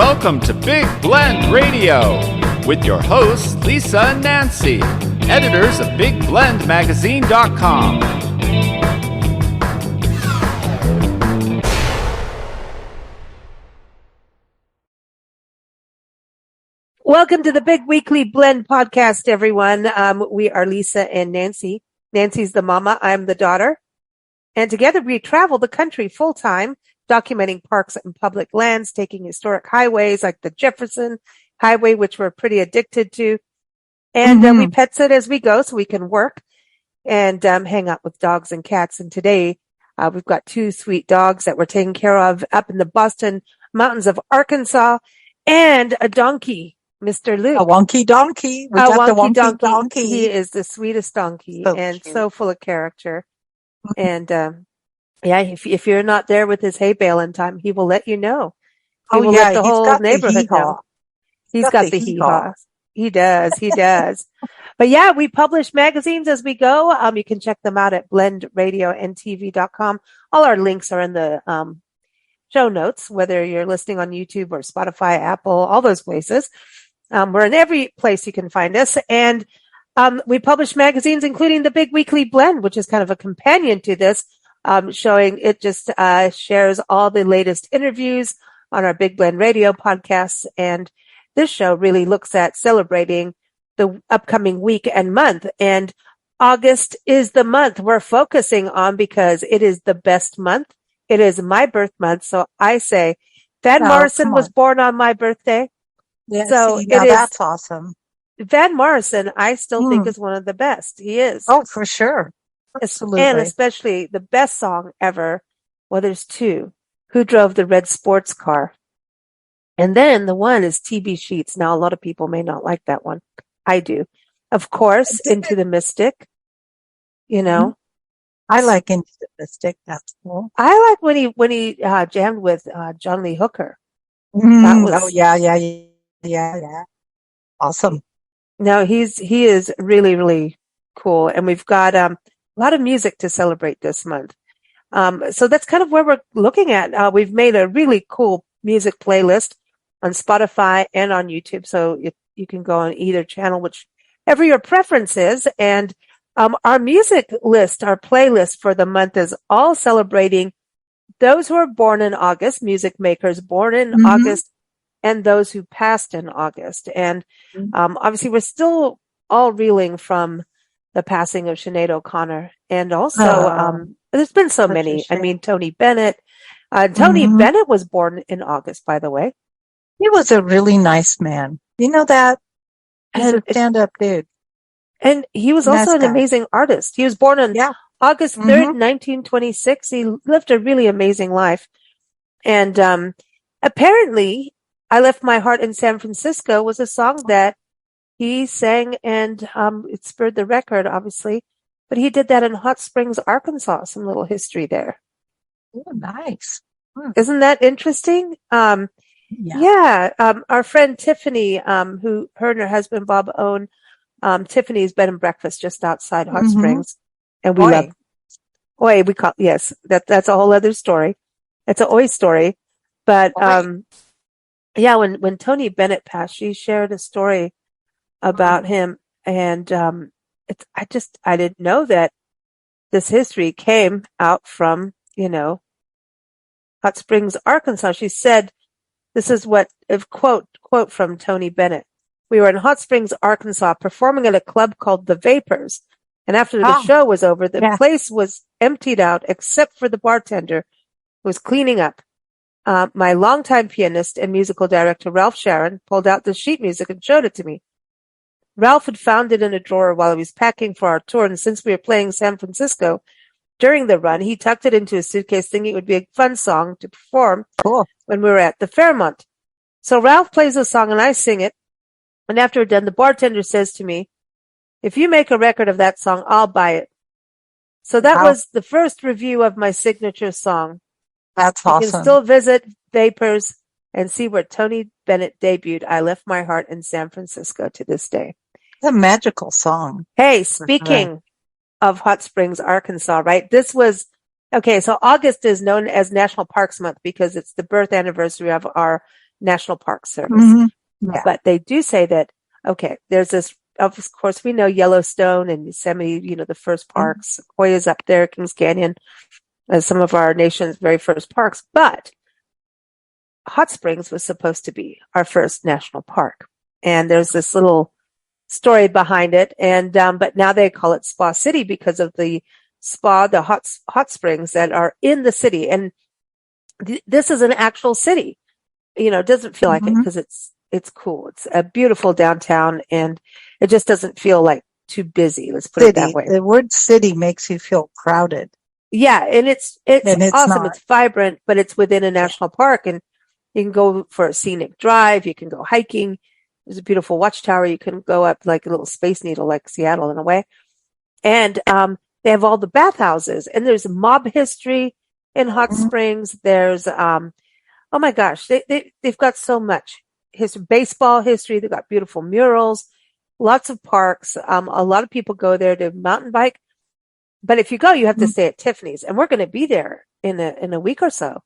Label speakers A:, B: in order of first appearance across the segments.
A: Welcome to Big Blend Radio with your hosts, Lisa and Nancy, editors of BigBlendMagazine.com.
B: Welcome to the Big Weekly Blend podcast, everyone. We are Lisa and Nancy. Nancy's the mama. I'm the daughter. And together we travel the country full time, documenting parks and public lands, taking historic highways like the Jefferson Highway, which we're pretty addicted to. And we pet sit as we go so we can work and hang out with dogs and cats. And today we've got two sweet dogs that we're taking care of up in the Boston Mountains of Arkansas, and a donkey, Mr. Luke.
C: A wonky donkey. We got the wonky donkey.
B: He is the sweetest donkey and so full of character. And if you're not there with his hay bale in time, he will let you know. He will let the whole neighborhood know. He's got the hee-haw. He does. But yeah, we publish magazines as we go. You can check them out at blendradioandtv.com. All our links are in the show notes, whether you're listening on YouTube or Spotify, Apple, all those places. We're in every place you can find us. And we publish magazines, including the Big Weekly Blend, which is kind of a companion to this, showing it just shares all the latest interviews on our Big Blend Radio podcasts. And this show really looks at celebrating the upcoming week and month. And August is the month we're focusing on because it is the best month. It is my birth month. So I say Van Morrison was born on my birthday.
C: Yeah, so that's awesome.
B: Van Morrison, I still think is one of the best. He is.
C: Oh, for sure. Absolutely.
B: And especially the best song ever. Well, there's two. Who Drove the Red Sports Car? And then the one is TB Sheets. Now, a lot of people may not like that one. I do. Of course, Into the Mystic. You know.
C: I like Into the Mystic. That's cool.
B: I like when he jammed with John Lee Hooker.
C: That was, yeah. Awesome.
B: No, he is really, really cool. And we've got a lot of music to celebrate this month. So that's kind of where we're looking at. We've made a really cool music playlist on Spotify and on YouTube. So you can go on either channel, whichever your preference is. And our music list, our playlist for the month is all celebrating those who are born in August, music makers born in August, and those who passed in August. And obviously we're still all reeling from the passing of Sinead O'Connor. And also there's been so many. I mean, Tony Bennett. Tony Bennett was born in August, by the way.
C: He was a really nice man. You know that? He's a stand-up dude.
B: And he was also an amazing artist. He was born on August 3rd, 1926. He lived a really amazing life. And apparently, I Left My Heart in San Francisco was a song that he sang, and it spurred the record, obviously. But he did that in Hot Springs, Arkansas. Some little history there.
C: Oh, nice.
B: Isn't that interesting? Our friend Tiffany, who her and her husband Bob own Tiffany's Bed and Breakfast just outside Hot Springs. And we love that's a whole other story. It's an Oi story. But when Tony Bennett passed, she shared a story about him, and I didn't know that this history came out from, Hot Springs, Arkansas. She said, this is quote from Tony Bennett. We were in Hot Springs, Arkansas, performing at a club called The Vapors. And after the show was over, the place was emptied out except for the bartender who was cleaning up. My longtime pianist and musical director, Ralph Sharon, pulled out the sheet music and showed it to me. Ralph had found it in a drawer while he was packing for our tour, and since we were playing San Francisco during the run, he tucked it into his suitcase thinking it would be a fun song to perform when we were at the Fairmont. So Ralph plays the song and I sing it, and after we're done, the bartender says to me, if you make a record of that song, I'll buy it. So that was the first review of my signature song.
C: That's awesome.
B: You can still visit Vapors and see where Tony Bennett debuted I Left My Heart in San Francisco to this day.
C: It's a magical song.
B: Hey, speaking of Hot Springs, Arkansas, right? So August is known as National Parks Month because it's the birth anniversary of our National Park Service.
C: Mhm. Yeah.
B: But they do say that, okay, there's this, of course, we know Yellowstone and Yosemite, the first parks. Sequoia's up there, Kings Canyon, as some of our nation's very first parks. But Hot Springs was supposed to be our first national park. And there's this little story behind it. And, but now they call it Spa City because of the spa, the hot springs that are in the city. And this is an actual city. It doesn't feel like it because it's cool. It's a beautiful downtown and it just doesn't feel like too busy. Let's put it that way.
C: The word city makes you feel crowded.
B: Yeah. And it's awesome.
C: Not.
B: It's vibrant, but it's within a national park and you can go for a scenic drive. You can go hiking. There's a beautiful watchtower. You can go up like a little Space Needle, like Seattle in a way. And, they have all the bathhouses and there's mob history in Hot Springs. There's, oh my gosh, they've got so much history, baseball history. They've got beautiful murals, lots of parks. A lot of people go there to mountain bike, but if you go, you have to stay at Tiffany's and we're going to be there in a week or so.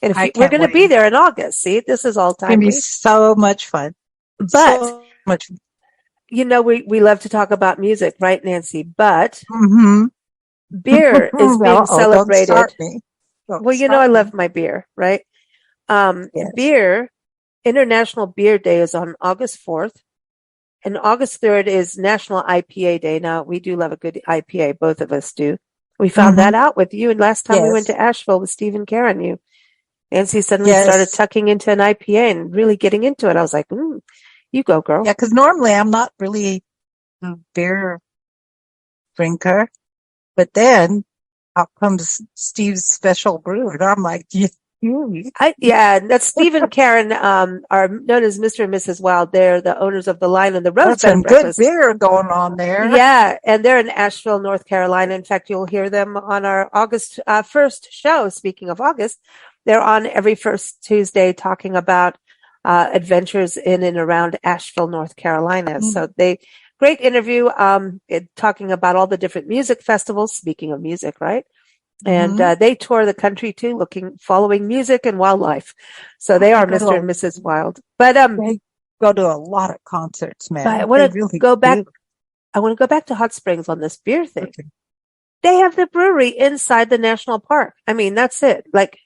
B: And we're going to be there in August. See, this is all time.
C: It's going to be so much fun.
B: But
C: so much fun.
B: We love to talk about music, right, Nancy? But beer is being
C: Don't
B: celebrated.
C: start me.
B: I love my beer, right?
C: Yes.
B: Beer, International Beer Day is on August 4th. And August 3rd is National IPA Day. Now, we do love a good IPA. Both of us do. We found that out with you. And last time we went to Asheville with Steve and Karen, Nancy suddenly started tucking into an IPA and really getting into it. I was like, you go, girl.
C: Yeah, because normally I'm not really a beer drinker. But then out comes Steve's special brew. And I'm like,
B: that's Steve and Karen, are known as Mr. and Mrs. Wild. They're the owners of the Lion and the Rose.
C: That's some good beer going on there.
B: Yeah. And they're in Asheville, North Carolina. In fact, you'll hear them on our August 1st show. Speaking of August, they're on every first Tuesday talking about, adventures in and around Asheville, North Carolina. So great interview, talking about all the different music festivals. Speaking of music, right? And they tour the country too, following music and wildlife. So they are Mr. and Mrs. Wild. But
C: they go to a lot of concerts, man.
B: I want to go back. I want to go back to Hot Springs on this beer thing. Okay. They have the brewery inside the national park. I mean, that's it. Like,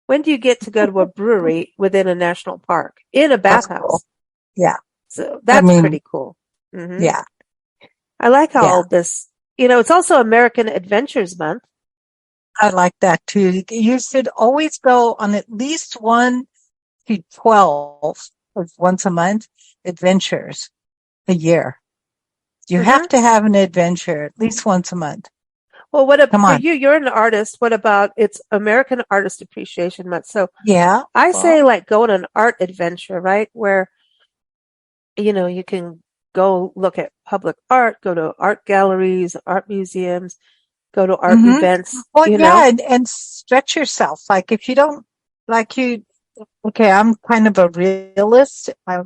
B: when do you get to go to a brewery within a national park in a bathhouse?
C: Cool. Yeah.
B: So that's pretty cool. Mm-hmm.
C: Yeah.
B: I like how all this, it's also American Adventures Month.
C: I like that too. You should always go on at least 1 to 12 once a month adventures a year. You have to have an adventure at least once a month.
B: Well, for you? You're an artist. What about it's American Artist Appreciation Month? So I say like go on an art adventure, right? Where, you can go look at public art, go to art galleries, art museums, go to art events.
C: Well, and stretch yourself. Like if you don't, I'm kind of a realist. I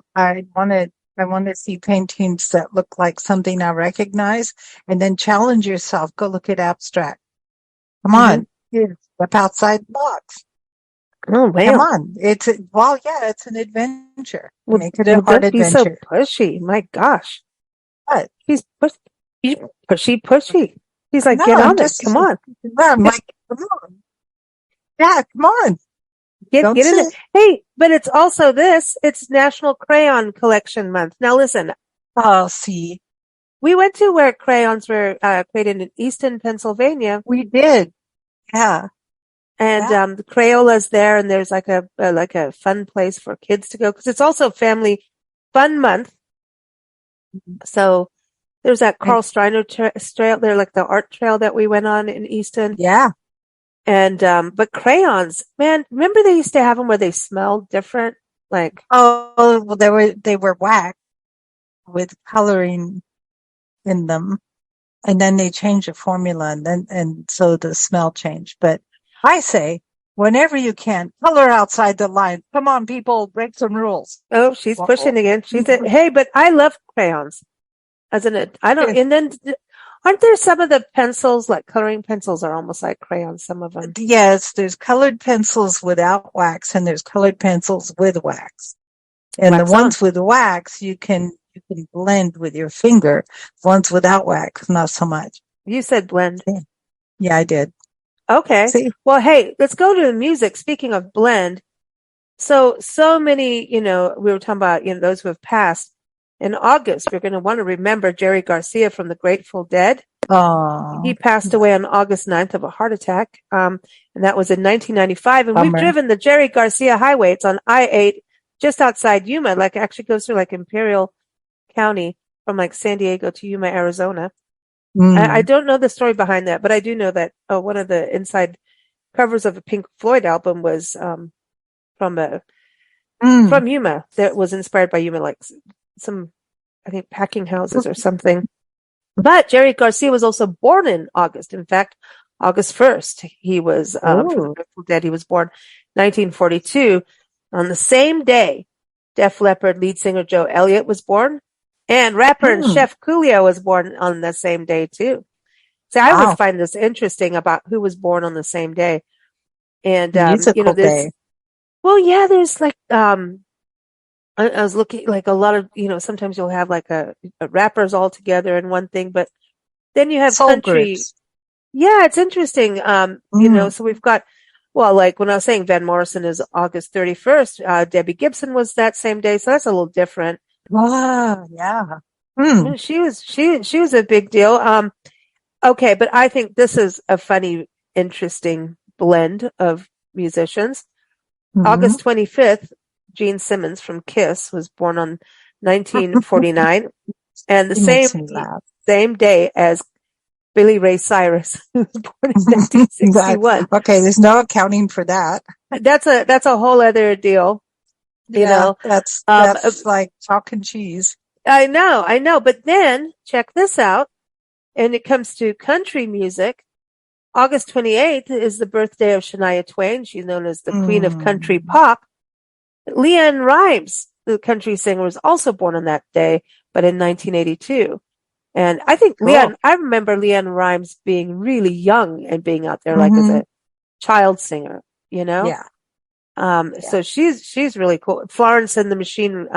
C: want to see paintings that look like something I recognize, and then challenge yourself. Go look at abstract. Come on, step outside the box.
B: Oh, wow.
C: Come on. It's an adventure. Make it an art adventure.
B: So pushy. My gosh.
C: What?
B: He's pushy. He's like, get on this. Come on.
C: I'm like, come on. Yeah, come on.
B: Get in it. Hey, but it's also it's National Crayon Collection Month. Now listen.
C: Oh, see.
B: We went to where crayons were created in Easton, Pennsylvania.
C: We did. Yeah.
B: And the Crayola's there, and there's like a fun place for kids to go because it's also Family Fun Month. So there's that Carl Steiner trail there, like the art trail that we went on in Easton.
C: Yeah.
B: And but crayons, man, remember they used to have them where they smelled different, like
C: well, they were wax with coloring in them, and then they changed the formula, and so the smell changed. But I say, whenever you can, color outside the line. Come on, people, break some rules.
B: Oh, she's pushing again. She said, "Hey, but I love crayons." And then aren't there some of the pencils, like coloring pencils, are almost like crayons? Some of them.
C: Yes, there's colored pencils without wax, and there's colored pencils with wax. And
B: Wax
C: the ones with wax, you can blend with your finger. Ones without wax, not so much.
B: You said blend.
C: Yeah, I did.
B: Okay.
C: See?
B: Well, hey, let's go to the music. Speaking of blend, so many, we were talking about, those who have passed. In August, we're going to want to remember Jerry Garcia from the Grateful Dead.
C: Oh,
B: He passed away on August 9th of a heart attack. And that was in 1995. And we've
C: bummer.
B: driven the Jerry Garcia Highway. It's on I-8 just outside Yuma, like actually goes through like Imperial County from like San Diego to Yuma, Arizona. I don't know the story behind that, but I do know that one of the inside covers of a Pink Floyd album was from Yuma, that was inspired by Yuma, like some, I think, packing houses or something. But Jerry Garcia was also born in August. In fact, August 1st, he was from the Grateful Dead. He was born 1942. On the same day, Def Leppard lead singer Joe Elliott was born, and rapper and chef Coolio was born on the same day too. So I always find this interesting about who was born on the same day. And
C: day.
B: Well, yeah, there's like I was looking like a lot of, sometimes you'll have like a rappers all together in one thing, but then you have
C: Soul
B: country.
C: groups.
B: Yeah, it's interesting. So we've got, well, like when I was saying Van Morrison is August 31st, Debbie Gibson was that same day. So that's a little different.
C: Wow. Yeah.
B: I mean, she was a big deal. Okay. But I think this is a funny, interesting blend of musicians. August 25th, Gene Simmons from Kiss was born on 1949, and the same day as Billy Ray Cyrus, who was born in 1961.
C: Okay, there's no accounting for that.
B: That's a whole other deal.
C: That's like chalk and cheese.
B: I know. But then check this out. And it comes to country music. August 28th is the birthday of Shania Twain. She's known as the Queen of Country Pop. Leanne Rimes, the country singer, was also born on that day, but in 1982. And I think I remember Leanne Rimes being really young and being out there like as a child singer,
C: Yeah.
B: So she's really cool. Florence and the Machine,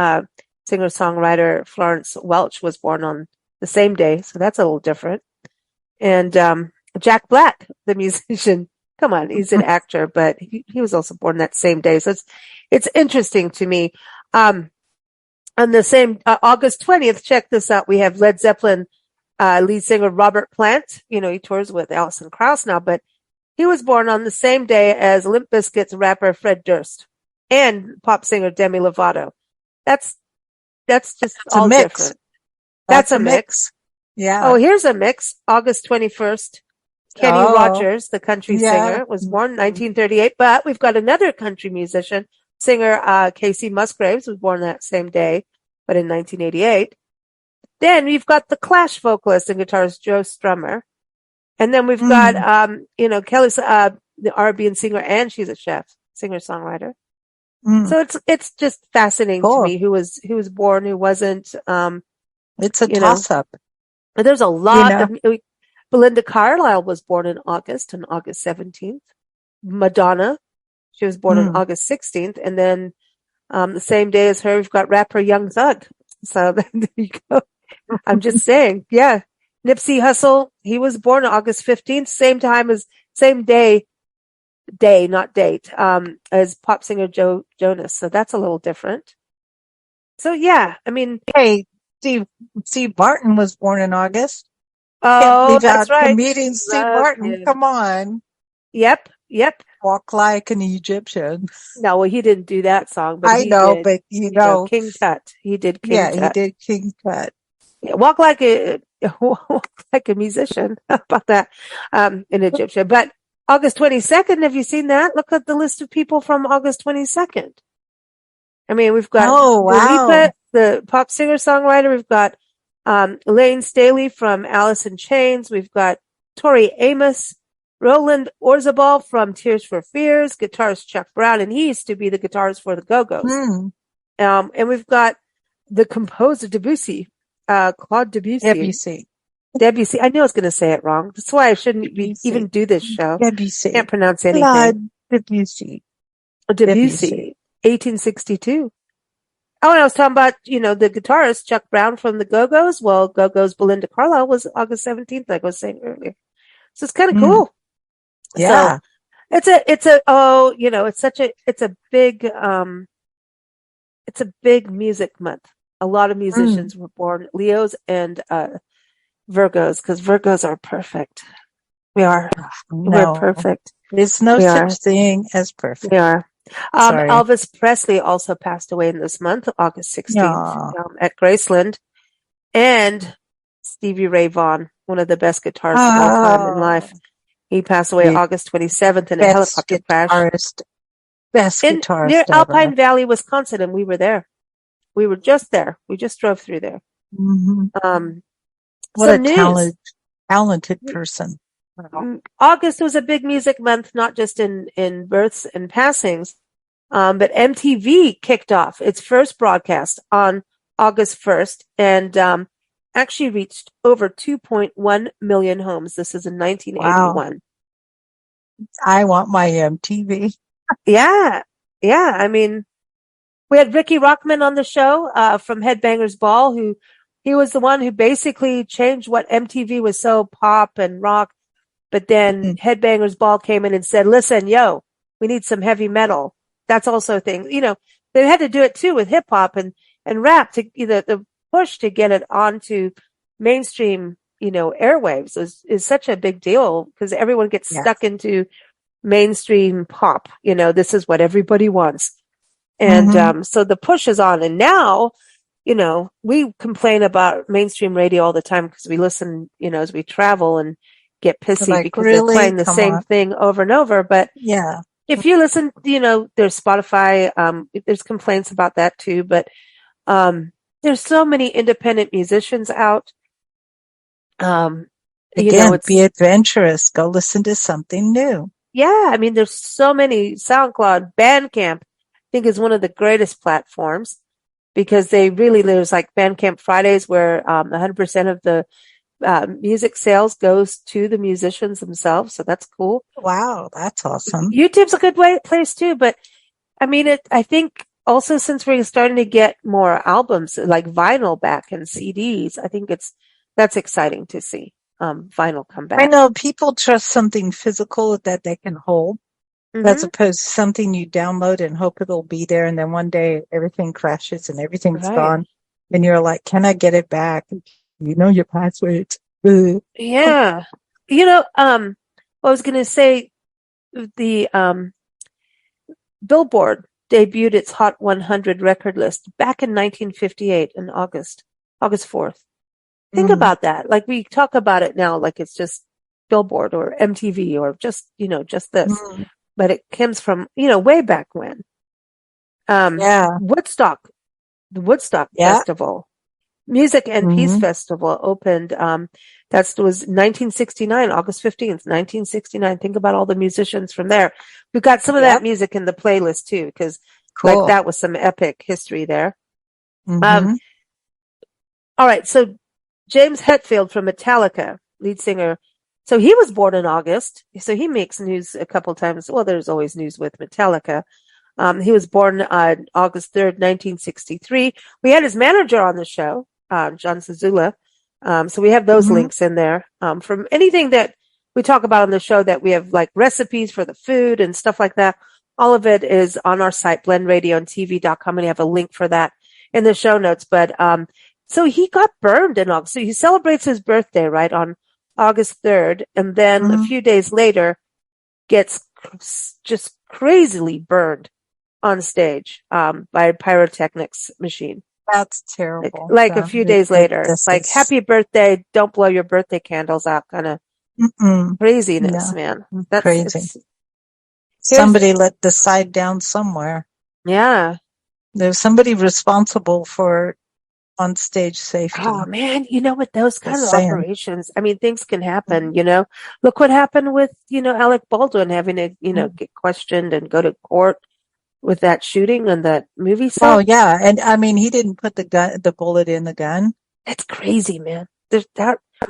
B: singer-songwriter Florence Welch was born on the same day. So that's a little different. And, Jack Black, the musician, come on, he's an actor, but he was also born that same day. So it's interesting to me. On the same, August 20th, check this out. We have Led Zeppelin, lead singer Robert Plant. He tours with Alison Krauss now, but he was born on the same day as Limp Bizkit's rapper Fred Durst and pop singer Demi Lovato. That's just all different. That's a mix.
C: Yeah.
B: Oh, here's a mix. August 21st. Kenny Rogers, the country singer, was born in 1938, but we've got another country musician, singer, Casey Musgraves was born that same day, but in 1988. Then we've got the Clash vocalist and guitarist Joe Strummer. And then we've got, Kelly, the R&B singer, and she's a chef, singer-songwriter. So it's just fascinating to me who was born, who wasn't,
C: it's a toss-up.
B: There's a lot of, Belinda Carlisle was born in August, on August 17th. Madonna, she was born on August 16th. And then, the same day as her, we've got rapper Young Thug. So there you go. I'm just saying, yeah. Nipsey Hussle, he was born on August 15th, same day, not date, as pop singer Joe Jonas. So that's a little different. So yeah, I mean.
C: Hey, Steve Martin was born in August.
B: Oh, that's right.
C: Comedian Steve Martin. Come on.
B: Yep.
C: Walk like an Egyptian.
B: No, well, he didn't do that song, but
C: I know, but
B: King Tut. He did King Tut.
C: Yeah, he did King Tut.
B: Yeah, walk like a musician. How about that? In Egyptian. But August 22nd, have you seen that? Look at the list of people from August 22nd. I mean, we've got Lolita, the pop singer-songwriter. We've got Elaine Staley from Alice in Chains. We've got Tori Amos, Roland Orzabal from Tears for Fears, guitarist Chuck Brown, and he used to be the guitarist for the Go-Go's. And we've got the composer Debussy, Claude Debussy. Debussy. I knew I was going to say it wrong. That's why I shouldn't even do this show.
C: Debussy.
B: Can't pronounce anything.
C: Claude Debussy.
B: Debussy. 1862. Oh, and I was talking about, the guitarist Chuck Brown from the Go-Go's. Well, Go-Go's Belinda Carlisle was August 17th, like I was saying earlier. So it's kind of
C: Mm,
B: cool.
C: yeah.
B: So it's a big music month. A lot of
C: Mm,
B: musicians were born Leos and Virgos, because Virgos are perfect. We are. We're
C: no,
B: perfect.
C: there's no
B: We
C: such
B: are.
C: thing as perfect.
B: We are.
C: Sorry.
B: Elvis Presley also passed away in this month, August 16th,
C: Yeah.
B: at Graceland. And Stevie Ray Vaughan, one of the best guitarists of all time in
C: Oh,
B: life. He passed away
C: the
B: August 27th in a
C: best
B: helicopter crash
C: best
B: in near
C: guitarist ever.
B: Alpine Valley, Wisconsin, and we were there. We were just there. We just drove through there.
C: Hmm.
B: Um,
C: What a
B: some news.
C: talented person.
B: August was a big music month, not just in births and passings, but MTV kicked off its first broadcast on August 1st and actually reached over 2.1 million homes. This is in
C: Wow.
B: 1981.
C: I want my MTV.
B: Yeah. Yeah. I mean, we had Ricky Rockman on the show from Headbangers Ball, who he was the one who basically changed what MTV was so pop and rock. But then
C: Mm,
B: Headbangers Ball came in and said, listen, yo, we need some heavy metal. That's also a thing. They had to do it too with hip hop and rap to the push to get it onto mainstream, airwaves is such a big deal because everyone gets
C: yeah.
B: stuck into mainstream pop. This is what everybody wants. And
C: Hmm.
B: so the push is on. And now, we complain about mainstream radio all the time because we listen, as we travel and get pissy
C: Like,
B: because they're
C: really?
B: playing the
C: Come
B: same
C: on.
B: thing over and over. But
C: Yeah.
B: if you listen, there's Spotify, there's complaints about that too. But there's so many independent musicians out. Um,
C: Again, be
B: it's
C: adventurous. Go listen to something new.
B: yeah. I mean, there's so many. SoundCloud, Bandcamp, I think is one of the greatest platforms because there's like Bandcamp Fridays where 100% of the music sales goes to the musicians themselves. So that's cool.
C: Wow, that's awesome.
B: YouTube's a good place too, but I mean, I think also since we're starting to get more albums like vinyl back and CDs, I think that's exciting to see vinyl come
C: I
B: back.
C: know people trust something physical that they can hold as
B: Hmm.
C: opposed to something you download and hope it'll be there. And then one day everything crashes and everything's
B: Right.
C: gone. And you're like, can I get it back? You know your password. Ugh.
B: Yeah. I was going to say the Billboard debuted its Hot 100 record list back in 1958 in August 4th. Think
C: Mm,
B: about that. Like we talk about it now, like it's just Billboard or MTV or just this,
C: mm,
B: but it comes from, way back when.
C: yeah.
B: Woodstock, the Woodstock
C: Yeah.
B: Festival, Music and Peace
C: Hmm.
B: Festival opened, that was 1969, August 15th, 1969. Think about all the musicians from there. We've got some of that
C: Yep.
B: music in the playlist too, because like
C: Cool.
B: that was some epic history there. Um,
C: Hmm.
B: all right. So James Hetfield from Metallica, lead singer. So he was born in August. So he makes news a couple times. Well, there's always news with Metallica. He was born August 3rd, 1963. We had his manager on the show, John Zazula. So we have those
C: Hmm.
B: links in there. From anything that we talk about on the show that we have like recipes for the food and stuff like that. All of it is on our site, blendradioandtv.com, and you have a link for that in the show notes. But so he got burned in August. So he celebrates his birthday, right, on August 3rd. And then a
C: Hmm.
B: few days later gets just crazily burned on stage by a pyrotechnics machine.
C: That's
B: Like,
C: terrible.
B: like a few days later,
C: This
B: like
C: is,
B: happy birthday, don't blow your birthday candles out kind of
C: mm-mm,
B: craziness,
C: no,
B: man.
C: crazy.
B: Here's,
C: Somebody let the side down somewhere.
B: yeah.
C: There's somebody responsible for on stage
B: Oh
C: safety.
B: man, with those kind
C: Just
B: of
C: saying.
B: operations, I mean, things can happen, Look what happened with, Alec Baldwin having to, get questioned and go to court with that shooting on that movie
C: Oh
B: set.
C: yeah, and I mean he didn't put the bullet in the gun.
B: That's crazy, man.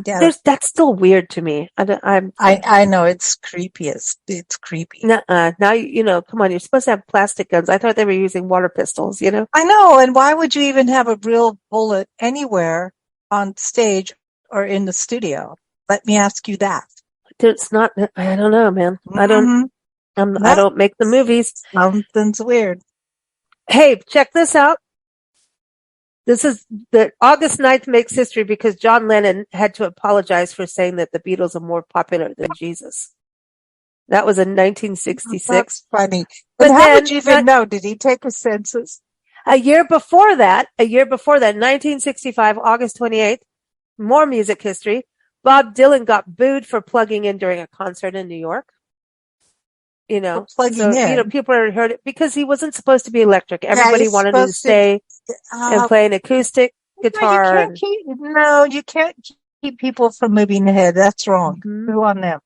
C: Yeah,
B: That's still weird to me. I'm
C: I know it's creepy. It's creepy.
B: nuh-uh. Now come on, you're supposed to have plastic guns. I thought they were using water pistols,
C: I know. And why would you even have a real bullet anywhere on stage or in the studio? Let me ask you that.
B: It's not, I don't know, man.
C: Mm-hmm.
B: I don't make the movies.
C: Something's weird.
B: Hey, check this out. This is the August 9th makes history because John Lennon had to apologize for saying that the Beatles are more popular than Jesus. That was in 1966.
C: That's funny.
B: But
C: But how
B: then,
C: would you even know? Did he take a census?
B: a year before that, 1965, August 28th, more music history. Bob Dylan got booed for plugging in during a concert in New York.
C: Plugging in.
B: People heard it because he wasn't supposed to be electric. Everybody
C: he's
B: wanted him to
C: supposed to-
B: stay and play an acoustic guitar.
C: You can't keep people from moving ahead. That's wrong.
B: Mhm.
C: Boo on them.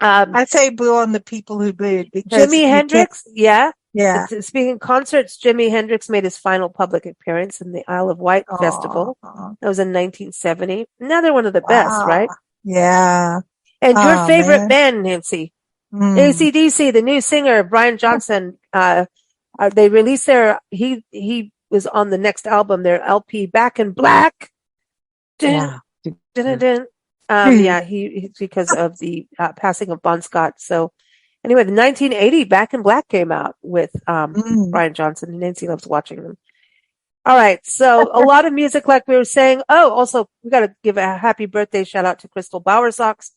B: Um,
C: I say boo on the people who booed because
B: Jimi
C: you
B: Hendrix, yeah.
C: can't-
B: Speaking of concerts, Jimi Hendrix made his final public appearance in the Isle of Wight
C: Yeah.
B: Festival.
C: Aw.
B: That was in 1970. Another one of the best,
C: Wow.
B: right?
C: Yeah.
B: And your
C: Oh,
B: favorite
C: man.
B: band, Nancy,
C: Mm.
B: AC/DC, the new singer, Brian Johnson, they released he was on the next album, their LP, Back in Black. Dun,
C: Yeah.
B: dun, dun, dun. He because of the passing of Bon Scott. So anyway, the 1980 Back in Black came out with
C: Mm.
B: Brian Johnson, and Nancy loves watching them. All right, so a lot of music, like we were saying. Oh, also we got to give a happy birthday shout out to Crystal Bowersox,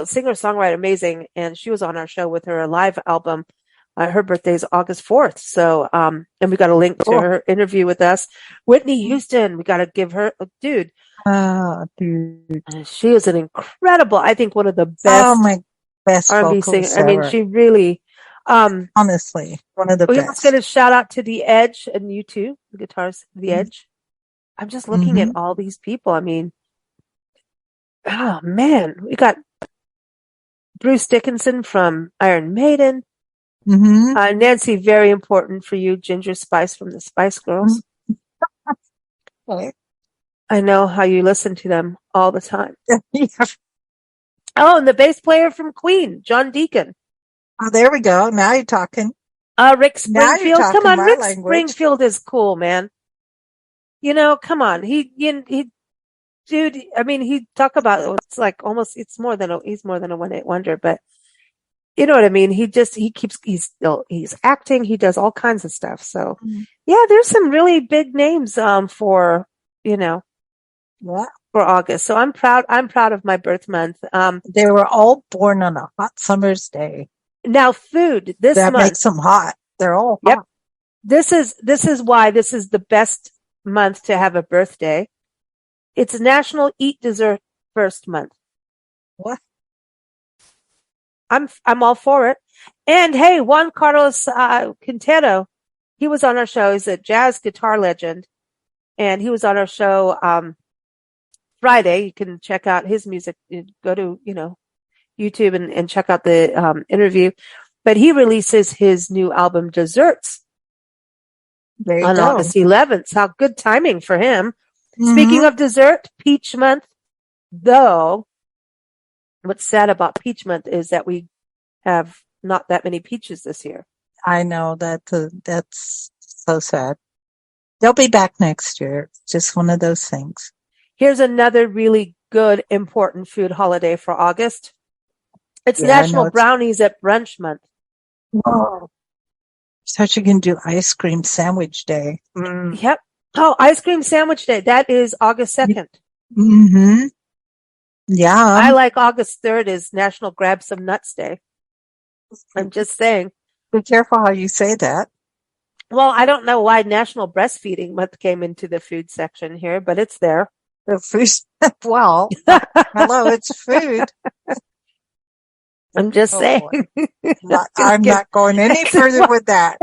B: singer songwriter, amazing, and she was on our show with her live album. Her birthday is August 4th. So, and we got a link to
C: Cool.
B: her interview with us. Whitney Houston, we got to give her, dude.
C: Dude.
B: She is an incredible, I think one of the
C: Oh,
B: best
C: my best
B: R&B singers.
C: vocalist
B: I mean,
C: ever.
B: she really,
C: Honestly, one of the
B: we also
C: best.
B: get a shout out to The Edge and you too, the guitars, The Edge. I'm just looking at all these people. I mean, oh man, we got Bruce Dickinson from Iron Maiden.
C: Mm-hmm.
B: Nancy, very important for you, Ginger Spice from the Spice Girls.
C: Okay.
B: I know how you listen to them all the time.
C: Yeah.
B: Oh, and the bass player from Queen, John Deacon.
C: Oh, there we go. Now you're talking.
B: Rick
C: Now you're
B: Springfield. Come
C: talking
B: on,
C: my
B: Rick
C: language.
B: Springfield is cool, man. Come on. Dude, I mean, he talk about, it's like almost, he's more than a one-hit wonder, but you know what I mean? He's acting, he does all kinds of stuff. So yeah, there's some really big names, for,
C: Yeah.
B: for August. So I'm proud of my birth month.
C: They were all born on a hot summer's day.
B: Now food this
C: That
B: month.
C: makes them hot. They're all
B: Yep.
C: hot.
B: This is why this is the best month to have a birthday. It's National Eat Dessert First month.
C: What?
B: I'm all for it. And hey, Juan Carlos Quintero, he was on our show. He's a jazz guitar legend, and he was on our show Friday. You can check out his music. Go to YouTube and check out the interview. But he releases his new album Desserts
C: There you
B: on
C: go.
B: August 11th. How good timing for him.
C: Mhm.
B: Speaking of dessert, Peach Month, though, what's sad about Peach Month is that we have not that many peaches this year.
C: I know that's so sad. They'll be back next year. Just one of those things.
B: Here's another really good, important food holiday for August. It's
C: Yeah, I know
B: National
C: it's-
B: Brownies at Brunch Month.
C: Whoa. So you can do ice cream sandwich day.
B: Yep. Oh, Ice Cream Sandwich Day. That is August 2nd.
C: Mm-hmm. Yeah.
B: I like August 3rd is National Grab Some Nuts Day. I'm just saying.
C: Be careful how you say that.
B: Well, I don't know why National Breastfeeding Month came into the food section here, but it's there.
C: The food. Well, hello, it's food.
B: I'm just
C: Oh,
B: saying.
C: I'm not going any further with that.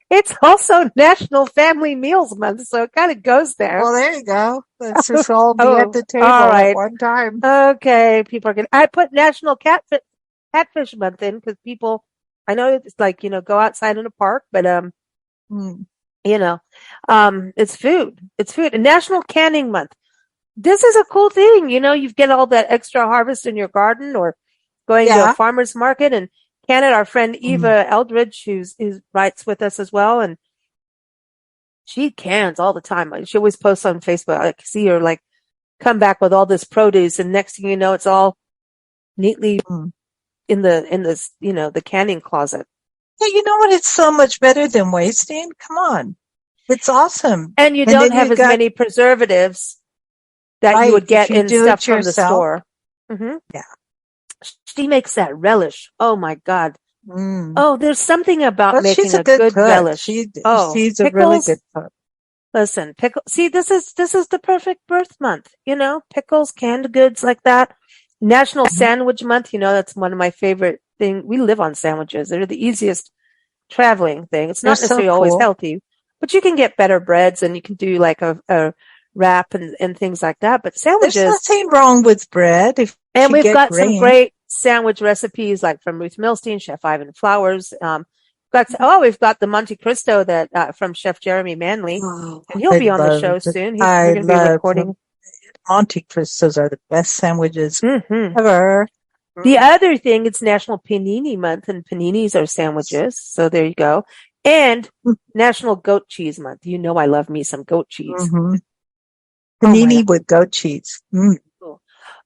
B: It's also National Family Meals Month, so it kind of goes there.
C: Well, there you go. Let's just all be at the table
B: all right.
C: at one time.
B: Okay, people are I put National Catfish Month in because people, I know it's like, go outside in a park, but,
C: Mm.
B: it's food. It's food. And National Canning Month. this is a cool thing. You get all that extra harvest in your garden or going to a
C: Yeah.
B: farmer's market. And Canada, our friend
C: Mm.
B: Eva Eldridge, who writes with us as well, and she cans all the time. She always posts on Facebook. I see her like come back with all this produce, and next thing you know, it's all neatly
C: Mm.
B: in the canning closet.
C: Hey, you know what? It's so much better than wasting. Come on. It's awesome.
B: And you
C: And
B: don't
C: then
B: have
C: you
B: as
C: got,
B: many preservatives that you
C: right,
B: would
C: if
B: get
C: you
B: in
C: do
B: stuff
C: it
B: from the
C: yourself.
B: store. Hmm
C: Yeah.
B: She makes that relish. Oh my God.
C: Mm.
B: Oh, there's something about
C: But she's
B: making
C: a
B: a
C: good
B: good
C: cook.
B: relish.
C: She's a really
B: Pickles.
C: good cook.
B: Listen, pickle. See, this is the perfect birth month. Pickles, canned goods like that. National
C: Mhm.
B: Sandwich Month. That's one of my favorite things. We live on sandwiches. They're the easiest traveling thing. It's
C: They're
B: not
C: so
B: necessarily always
C: cool.
B: healthy, but you can get better breads and you can do like a wrap and things like that. But
C: There's
B: sandwiches,
C: nothing wrong with bread if
B: and
C: you
B: we've
C: get
B: got some
C: grain.
B: great sandwich recipes like from Ruth Milstein, Chef Ivan Flowers. We've got the Monte Cristo that from Chef Jeremy Manley,
C: Oh,
B: and he'll
C: I
B: be on the
C: love
B: show
C: it.
B: soon. We're
C: I
B: going to be
C: love
B: recording.
C: Monte Cristos are the best sandwiches
B: Hmm
C: ever.
B: The other thing, it's National Panini Month, and paninis are sandwiches. So there you go. And National Goat Cheese Month. I love me some goat cheese.
C: Mm-hmm.
B: Oh my
C: Panini with goat cheese. Mm.
B: God.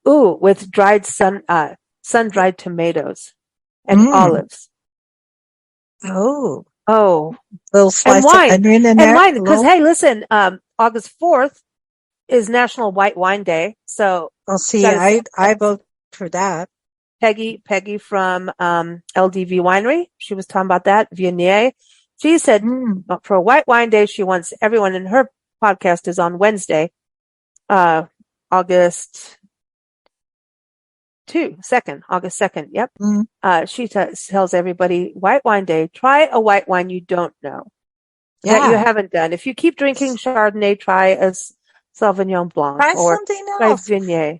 B: Ooh, with dried sun-dried tomatoes and
C: Mm.
B: olives.
C: Oh,
B: Oh,
C: little
B: and
C: slice of
B: wine.
C: onion in
B: And
C: there.
B: wine.
C: A
B: Because,
C: little.
B: hey, listen, August 4th is National White Wine Day. So
C: Well, see,
B: got to
C: I vote for that.
B: Peggy from LDV Winery. She was talking about that. Viognier. She said
C: Mm.
B: for a white wine day, she wants everyone, and her podcast is on Wednesday, August 2nd, August 2nd. Yep.
C: Mm.
B: She tells everybody white wine day, try a white wine you don't know that you
C: Yeah.
B: haven't done. If you keep drinking Chardonnay, try a Sauvignon Blanc
C: Try
B: or
C: something
B: try
C: else.
B: Viognier.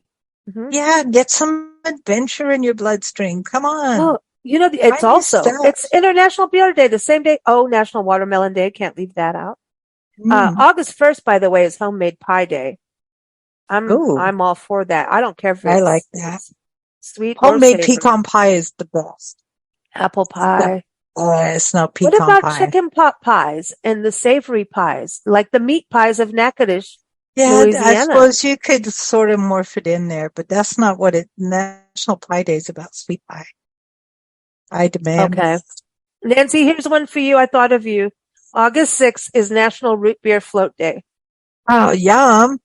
B: Hmm
C: Yeah, get some adventure in your bloodstream. Come on.
B: Well,
C: Try new stuff.
B: it's International Beer Day, the same day. Oh, National Watermelon Day. Can't leave that out.
C: Mm.
B: August 1st, by the way, is Homemade Pie Day.
C: Oh,
B: I'm all for that. I don't care if
C: I like
B: it's
C: that.
B: sweet or
C: Homemade
B: savory.
C: pecan pie is the best.
B: Apple pie.
C: It's no
B: What
C: pecan
B: about
C: pie.
B: chicken pot pies and the savory pies, like the meat pies of Natchitoches,
C: Yeah, I
B: Louisiana?
C: suppose you could sort of morph it in there, but that's not what National Pie Day is about. Sweet pie. I demand.
B: Okay. Nancy, here's one for you. I thought of you. August 6th is National Root Beer Float Day.
C: Oh, yum.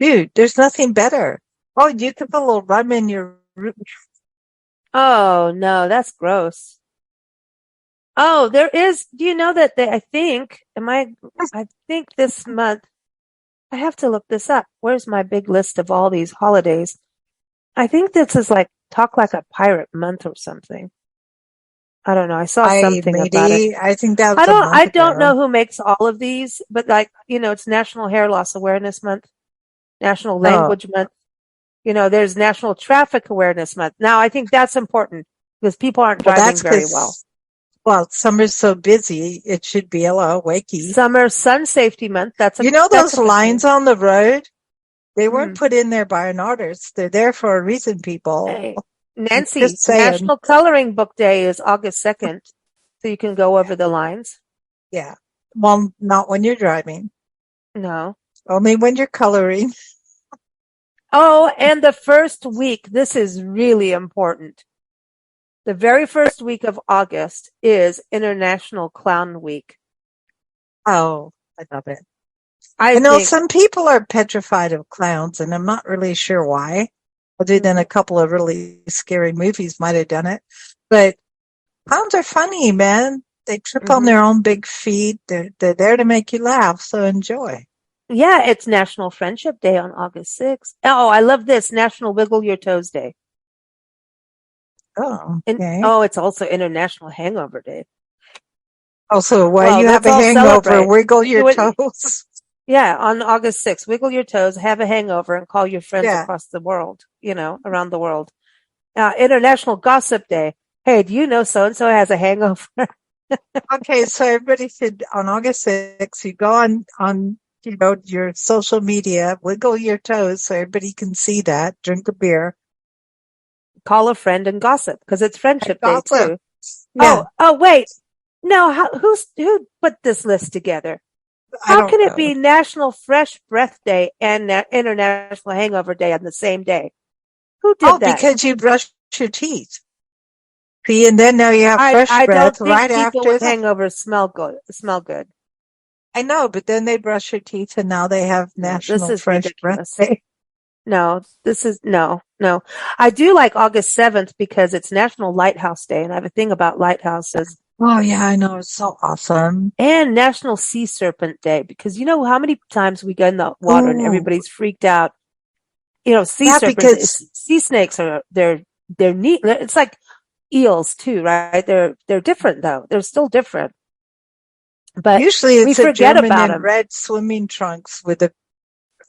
C: Dude, there's nothing better. Oh, you could put a little rum in your root.
B: Oh, no, that's gross. Oh, there is. Do you know that I think this month, I have to look this up. Where's my big list of all these holidays? I think this is like Talk Like a Pirate month or something. I don't know. I saw something about it.
C: I think that was a month
B: I don't
C: ago.
B: know who makes all of these, but it's National Hair Loss Awareness Month, National Language Month. There's National Traffic Awareness Month. Now, I think that's important because people aren't
C: Well,
B: driving
C: that's
B: very well.
C: Well, summer's so busy, it should be a little wakey.
B: Summer Sun Safety Month.
C: Those lines on the road? They weren't
B: Mm.
C: put in there by an artist. They're there for a reason, people.
B: Hey, Nancy,
C: Just saying.
B: National Coloring Book Day is August 2nd, so you can go over the lines.
C: Yeah. Well, not when you're driving.
B: No.
C: Only when you're coloring.
B: Oh, and the first week, this is really important. The very first week of August is International Clown Week.
C: Oh, I love it.
B: I
C: I know
B: think
C: some people are petrified of clowns, and I'm not really sure why, other than a couple of really scary movies might have done it. But clowns are funny, man. They trip on their own big feet. They're there to make you laugh, so enjoy.
B: Yeah, it's National Friendship Day on August 6th. Oh, I love this. National Wiggle Your Toes Day.
C: Oh,
B: And,
C: okay.
B: it's also International Hangover Day.
C: Also, while
B: Well,
C: you have
B: let's
C: a
B: all
C: hangover,
B: celebrate.
C: wiggle your
B: Do it-
C: toes.
B: Yeah, on August 6th, wiggle your toes, have a hangover, and call your friends
C: Yeah.
B: across the world, around the world. International Gossip Day. Hey, do you know so-and-so has a hangover?
C: Okay, so everybody should, on August 6th, you go on your social media, wiggle your toes so everybody can see that, drink a beer.
B: Call a friend and gossip because it's Friendship Day
C: Gossip.
B: too.
C: Yeah,
B: Oh, wait. No, who put this list together?
C: I
B: How
C: don't
B: can it
C: know.
B: be National Fresh Breath Day and International Hangover Day on the same day? Who did that?
C: Because you brush your teeth. See, and then now you have fresh
B: I
C: breath
B: don't think
C: right
B: people
C: after
B: with
C: that.
B: hangovers smell good.
C: I know, but then they brush your teeth and now they have
B: No, this
C: National
B: is
C: Fresh Breath
B: ridiculous.
C: Day.
B: No, no. I do like August 7th because it's National Lighthouse Day, and I have a thing about lighthouses.
C: Oh yeah, I know. It's so awesome.
B: And National Sea Serpent Day because you know how many times we go in the water and
C: Ooh.
B: everybody's freaked out. You know, sea
C: Yeah,
B: serpents,
C: because
B: sea snakes they're neat. It's like eels too, right? They're different though. They're still different, but
C: usually
B: we
C: it's a
B: forget
C: German
B: about
C: in
B: them.
C: red swimming trunks with a,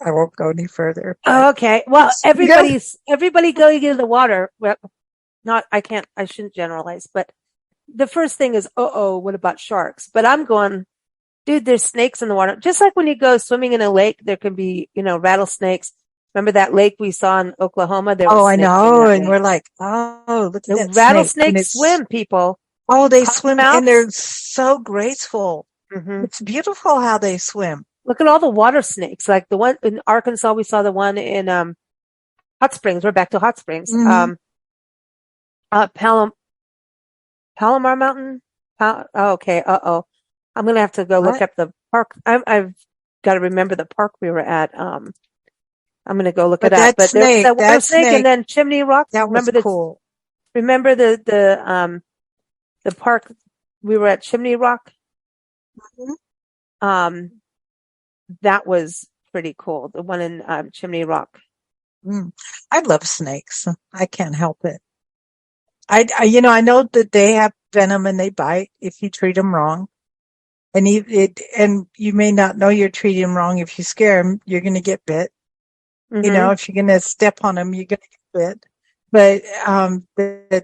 C: I won't go any further.
B: Oh, okay. Well,
C: Yeah.
B: everybody going into the water. Well, I shouldn't generalize, but the first thing is, what about sharks? But I'm going, dude, there's snakes in the water. Just like when you go swimming in a lake, there can be, rattlesnakes. Remember that lake we saw in Oklahoma? There
C: Oh,
B: were
C: I
B: snakes in
C: know.
B: that
C: And
B: lake.
C: we're like, oh, look at
B: The
C: that snake. And
B: rattlesnakes
C: it's,
B: swim, people.
C: oh, they swim and they're
B: Cottonmouths.
C: so graceful.
B: Hmm.
C: It's beautiful how they swim.
B: Look at all the water snakes. Like the one in Arkansas, we saw the one in Hot Springs. We're back to Hot Springs.
C: Mhm.
B: Palomar Mountain. Okay. I'm gonna have to go look
C: What?
B: up the park. I've got to remember the park we were at. I'm gonna go look
C: But
B: it up.
C: that
B: But there was
C: snake,
B: that water
C: that
B: snake, and
C: snake,
B: then Chimney Rock.
C: that was cool.
B: Remember the park we were at, Chimney Rock.
C: Mhm.
B: That was pretty cool. The one in Chimney Rock.
C: I love snakes. I can't help it. I know that they have venom and they bite if you treat them wrong. And you may not know you're treating them wrong. If you scare them, you're going to get bit.
B: Mm-hmm.
C: If you're going to step on them, you're going to get bit. But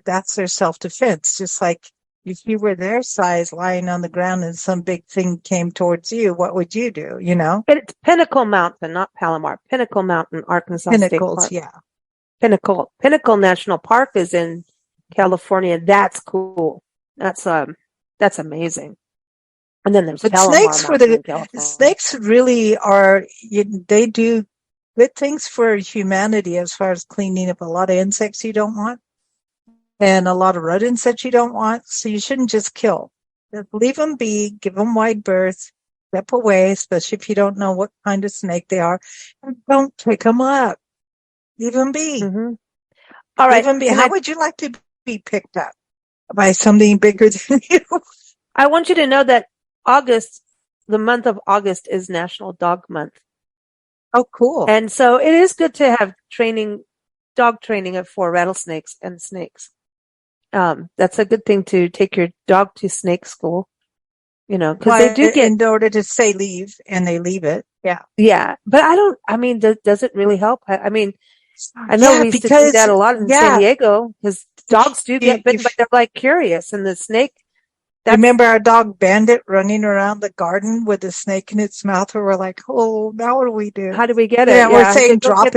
C: that's their self-defense. Just like if you were their size lying on the ground and some big thing came towards you, what would you do?
B: But it's Pinnacle Mountain, not Palomar. Pinnacle Mountain, Arkansas State
C: Pinnacles,
B: Park.
C: yeah.
B: Pinnacle National Park is in California. That's cool. That's amazing. And then there's
C: But
B: Palomar Mountain in California.
C: snakes really are, they do good things for humanity as far as cleaning up a lot of insects you don't want and a lot of rodents that you don't want. So you shouldn't just kill. Just leave them be, give them wide berth, step away, especially if you don't know what kind of snake they are, and don't pick them up. Leave them be.
B: Mm-hmm. All right.
C: Leave them be. How would you like to be picked up by something bigger than you?
B: I want you to know that the month of August is National Dog Month.
C: Oh, cool.
B: And so it is good to have dog training for rattlesnakes and snakes. That's a good thing to take your dog to snake school, because they do get,
C: in order to say leave, and they leave it. Yeah.
B: yeah, but does it really help? I mean, I know we used to do that a lot in San Diego because dogs do get bitten, but they're like curious, and the snake.
C: Remember our dog Bandit running around the garden with a snake in its mouth, where we're like, oh, now what do we do?
B: How do we get it?
C: Yeah, we're saying drop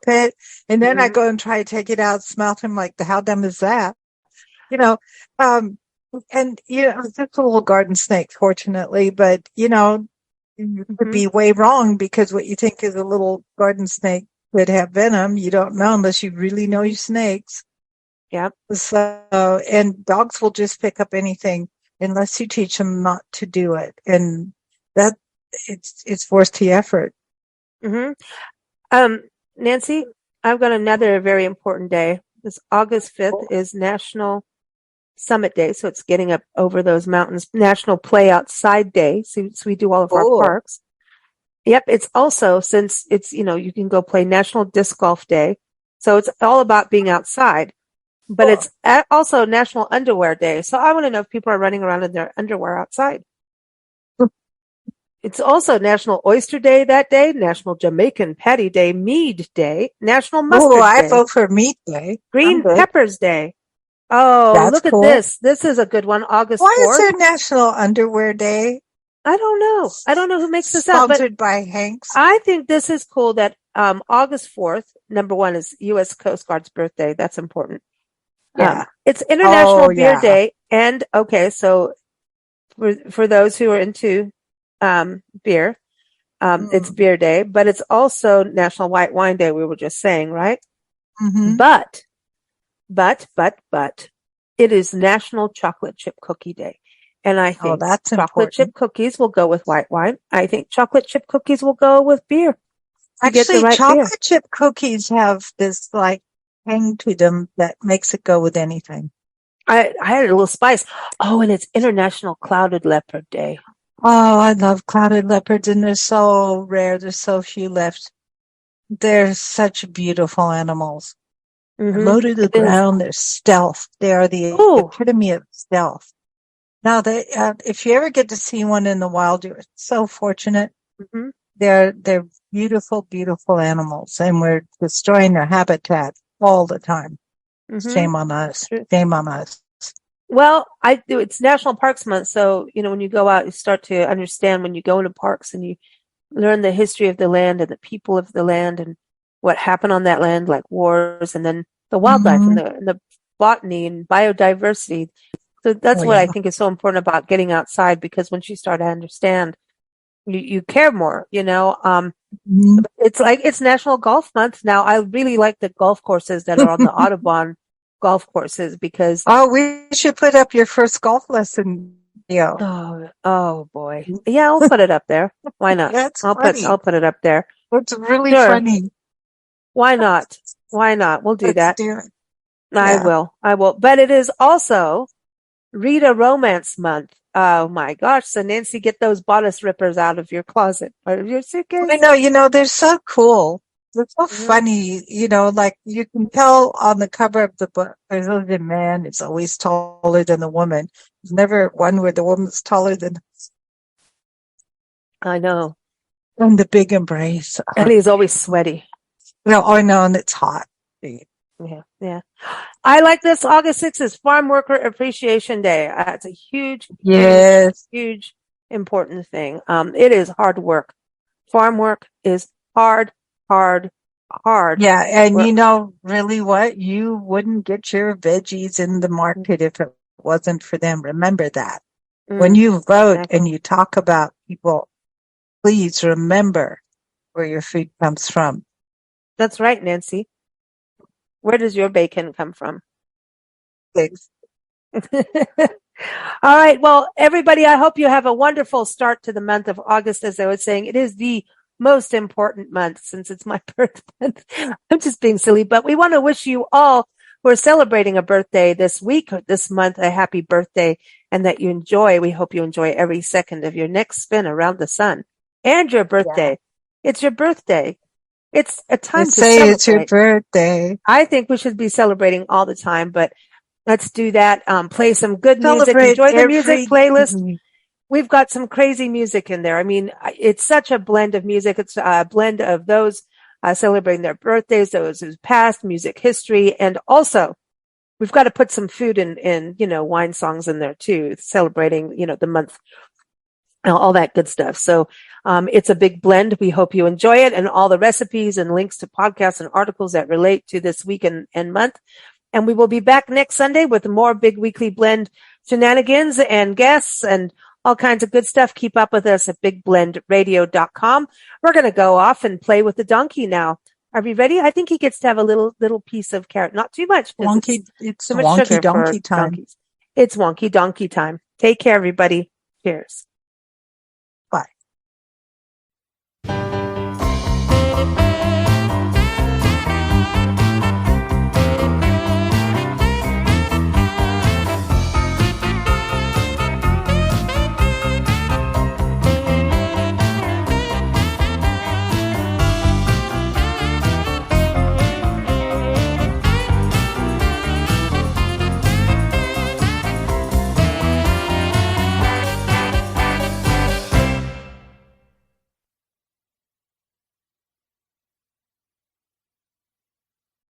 C: it. And then I
B: Mhm.
C: go and try to take it out, smell him like, how dumb is that? It's just a little garden snake, fortunately, but you could be way wrong because what you think is a little garden snake could have venom. You don't know unless you really know your snakes.
B: Yep.
C: So, and dogs will just pick up anything unless you teach them not to do it. And that it's worth the effort.
B: Mm-hmm. Nancy, I've got another very important day. This August 5th is National Summit Day. So it's getting up over those mountains. National Play Outside Day. So we do all of our parks. Yep. It's also, since it's, you can go play National Disc Golf Day. So it's all about being outside. But it's also National Underwear Day. So I want to know if people are running around in their underwear outside. It's also National Oyster Day that day, National Jamaican Patty Day, Mead Day, National Mustard Day.
C: I vote for Mead Day.
B: Green Peppers Day. Oh, look at this. This is a good one. August 4th.
C: Why is there National Underwear Day?
B: I don't know. I don't know who makes this up, but
C: Sponsored by Hanks.
B: I think this is cool that August 4th, number one, is U.S. Coast Guard's birthday. That's important.
C: Yeah.
B: It's International
C: Oh,
B: Beer
C: yeah.
B: Day. And okay, so for those who are into beer, it's Beer Day, but it's also National White Wine Day, we were just saying, right?
C: Mhm.
B: But it is National Chocolate Chip Cookie Day. And I
C: Oh,
B: think
C: that's
B: chocolate chip
C: important.
B: cookies will go with white wine. I think chocolate chip cookies will go with beer. To get the
C: Actually,
B: right beer.
C: chocolate chip cookies have this like hang to them that makes it go with anything.
B: I had a little spice. Oh, and it's International Clouded Leopard Day.
C: Oh, I love clouded leopards, and they're so rare. There's so few left. They're such beautiful animals. They're low to the
B: It is.
C: ground. They're stealth. They are the
B: Ooh.
C: epitome of stealth. Now, if you ever get to see one in the wild, you're so fortunate.
B: Mhm.
C: They're beautiful, beautiful animals, and we're destroying their habitat all the time.
B: Mhm.
C: Shame on us.
B: True.
C: Shame on us.
B: Well, it's National Parks Month, so when you go out, you start to understand when you go into parks and you learn the history of the land and the people of the land and what happened on that land, like wars, and then the wildlife
C: Mhm.
B: and the botany and biodiversity. So that's
C: Oh,
B: what I
C: yeah.
B: think is so important about getting outside, because once you start to understand, you care more,
C: Mhm.
B: It's National Golf Month now. I really like the golf courses that are on the Audubon golf courses because
C: Oh, we should put up your first golf lesson video.
B: oh boy. Yeah, I'll put it up there. Why not?
C: That's
B: I'll
C: funny.
B: put it up there.
C: It's really
B: Sure.
C: funny.
B: Why not? Why not? We'll do
C: Let's
B: that.
C: do it.
B: I
C: Yeah.
B: will. But it is also Read a Romance Month. Oh my gosh. So Nancy, get those bodice rippers out of your closet or your suitcase.
C: I know, they're so cool. They're so
B: Mhm.
C: funny, like you can tell on the cover of the book, there's always a man is always taller than the woman. There's never one where the woman's taller than
B: I know.
C: and the big embrace.
B: And he's always sweaty.
C: I know, and it's hot.
B: Yeah, yeah. I like this. August 6th is Farm Worker Appreciation Day. It's a huge,
C: Yes.
B: huge, important thing. It is hard work. Farm work is hard, hard, hard.
C: Yeah, and
B: work.
C: really what? You wouldn't get your veggies in the market if it wasn't for them. Remember that. When you vote
B: Exactly.
C: and you talk about people, please remember where your food comes from.
B: That's right, Nancy. Where does your bacon come from?
C: Thanks.
B: All right. Well, everybody, I hope you have a wonderful start to the month of August. As I was saying, it is the most important month since it's my birth month. I'm just being silly, but we want to wish you all who are celebrating a birthday this week or this month a happy birthday, and that we hope you enjoy every second of your next spin around the sun and your birthday. Yeah. It's your birthday. It's a time to celebrate.
C: It's your birthday.
B: I think we should be celebrating all the time, but let's do that. Play some good music. Enjoy the music playlist. We've got some crazy music in there. I mean, it's such a blend of music. It's a blend of those celebrating their birthdays, those who's passed, music history, and also we've got to put some food in wine songs in there too, celebrating, the month, all that good stuff. So it's a big blend. We hope you enjoy it, and all the recipes and links to podcasts and articles that relate to this week and month. And we will be back next Sunday with more Big Weekly Blend shenanigans and guests and all kinds of good stuff. Keep up with us at bigblendradio.com. We're going to go off and play with the donkey now. Are we ready? I think he gets to have a little piece of carrot. Not too much.
C: It's
B: too much
C: wonky
B: sugar
C: donkey
B: for
C: time.
B: donkeys. It's wonky donkey time. Take care, everybody. Cheers.